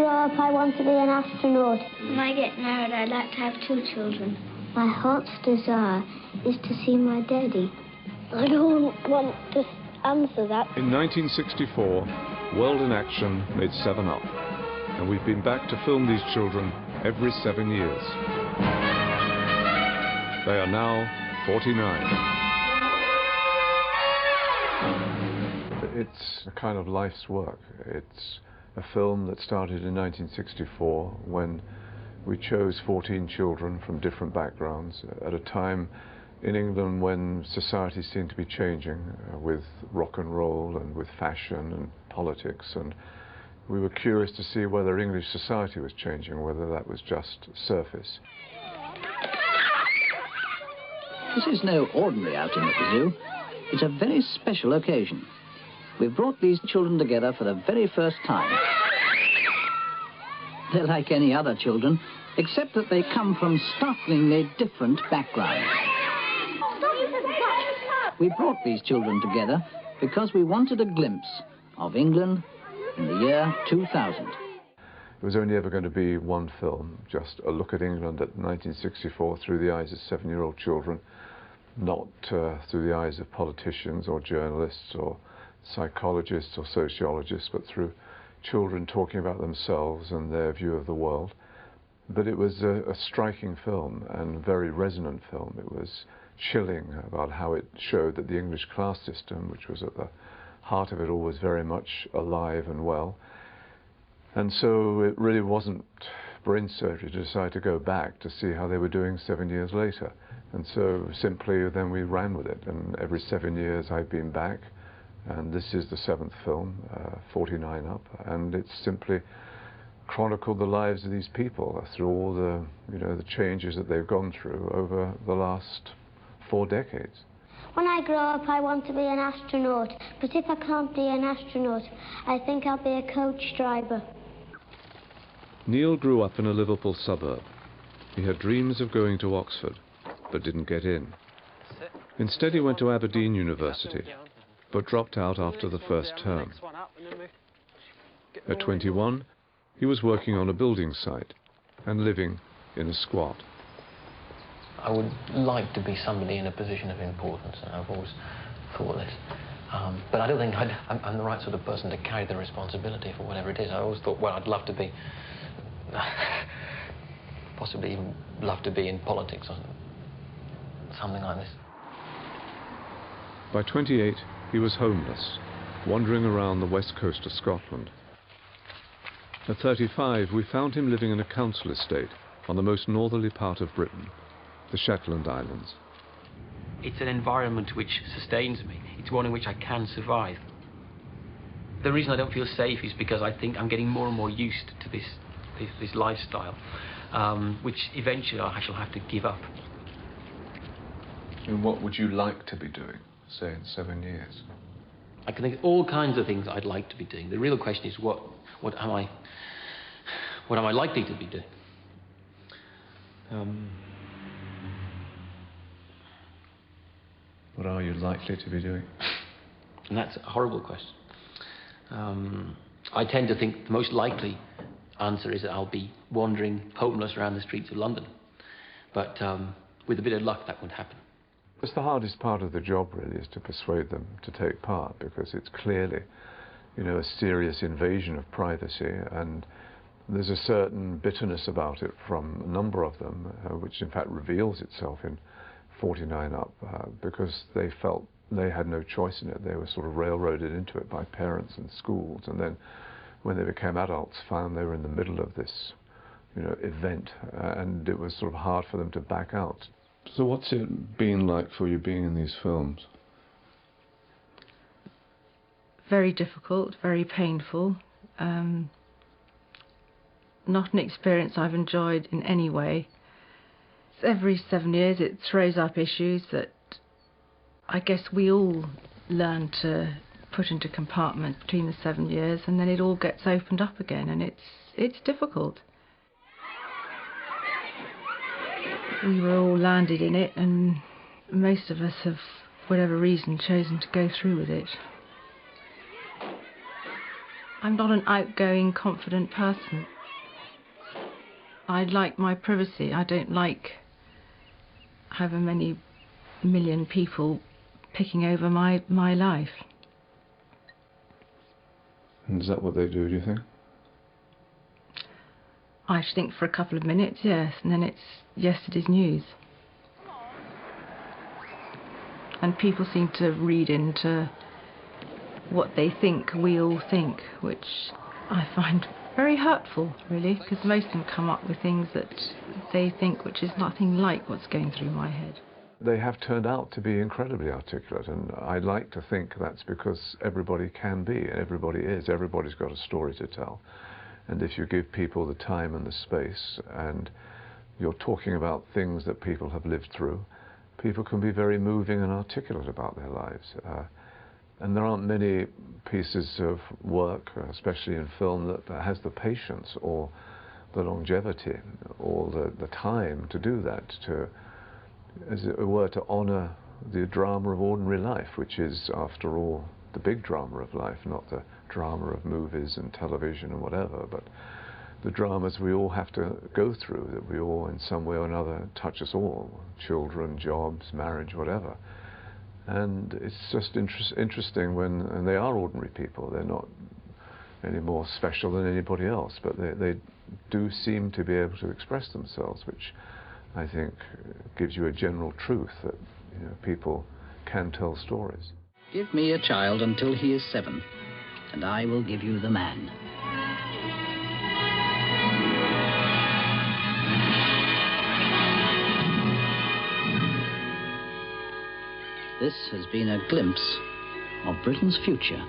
grow up, I want to be an astronaut. When I get married, I'd like to have 2 children. My heart's desire is to see my daddy. I don't want to answer that. In 1964, World in Action made 7 Up, and we've been back to film these children every 7 years. They are now 49. It's a kind of life's work. It's a film that started in 1964 when we chose 14 children from different backgrounds at a time in England when society seemed to be changing with rock and roll and with fashion and politics, and we were curious to see whether English society was changing, whether that was just surface. This is no ordinary outing at the zoo. It's a very special occasion. We've brought these children together for the very first time. They're like any other children, except that they come from startlingly different backgrounds. We brought these children together because we wanted a glimpse of England in the year 2000. It was only ever going to be one film, just a look at England at 1964 through the eyes of 7-year-old children, not through the eyes of politicians or journalists or psychologists or sociologists, but through children talking about themselves and their view of the world. But it was a striking film and very resonant film. It was chilling about how it showed that the English class system, which was at the heart of it all, was very much alive and well. And so it really wasn't brain surgery to decide to go back to see how they were doing 7 years later. And so simply then we ran with it, and every 7 years I've been back, and this is the 7th film, 49 Up, and it's simply chronicled the lives of these people through all the, the changes that they've gone through over the last 4 decades. When I grow up, I want to be an astronaut, but if I can't be an astronaut, I think I'll be a coach driver. Neil grew up in a Liverpool suburb. He had dreams of going to Oxford, but didn't get in. Instead, he went to Aberdeen University, but dropped out after the first term. At 21, he was working on a building site and living in a squat. I would like to be somebody in a position of importance, and I've always thought this. But I don't think I'm the right sort of person to carry the responsibility for whatever it is. I always thought, well, I'd love to be, possibly even love to be in politics or something like this. By 28, he was homeless, wandering around the west coast of Scotland. At 35, we found him living in a council estate on the most northerly part of Britain, the Shetland Islands. It's an environment which sustains me. It's one in which I can survive. The reason I don't feel safe is because I think I'm getting more and more used to this lifestyle, which eventually I shall have to give up. And what would you like to be doing, say, in 7 years? I can think of all kinds of things I'd like to be doing. The real question is what am I likely to be doing? What are you likely to be doing? And that's a horrible question. I tend to think the most likely answer is that I'll be wandering homeless around the streets of London. But with a bit of luck, that would happen. It's the hardest part of the job, really, is to persuade them to take part, because it's clearly, a serious invasion of privacy, and there's a certain bitterness about it from a number of them, which in fact reveals itself in 49 Up, because they felt they had no choice in it. They were sort of railroaded into it by parents and schools, and then when they became adults found they were in the middle of this event, and it was sort of hard for them to back out. So what's it been like for you being in these films? Very difficult, very painful. Not an experience I've enjoyed in any way. Every 7 years it throws up issues that I guess we all learn to put into compartments between the 7 years, and then it all gets opened up again, and it's difficult. We were all landed in it, and most of us have, for whatever reason, chosen to go through with it. I'm not an outgoing, confident person. I like my privacy. I don't like however many million people picking over my life. And is that what they do you think? I think for a couple of minutes, yes, and then it's yesterday's news. And people seem to read into what they think we all think, which I find very hurtful, really, because most of them come up with things that they think which is nothing like what's going through my head. They have turned out to be incredibly articulate, and I'd like to think that's because everybody can be, and everybody is. Everybody's got a story to tell. And if you give people the time and the space, and you're talking about things that people have lived through, people can be very moving and articulate about their lives. And there aren't many pieces of work, especially in film, that has the patience or the longevity or the time to do that, to, as it were, to honour the drama of ordinary life, which is, after all, the big drama of life, not the drama of movies and television and whatever, but the dramas we all have to go through, that we all, in some way or another, touch us all. Children, jobs, marriage, whatever. And it's just interesting when, and they are ordinary people, they're not any more special than anybody else, but they do seem to be able to express themselves, which I think gives you a general truth that, you know, people can tell stories. Give me a child until he is 7, and I will give you the man. This has been a glimpse of Britain's future.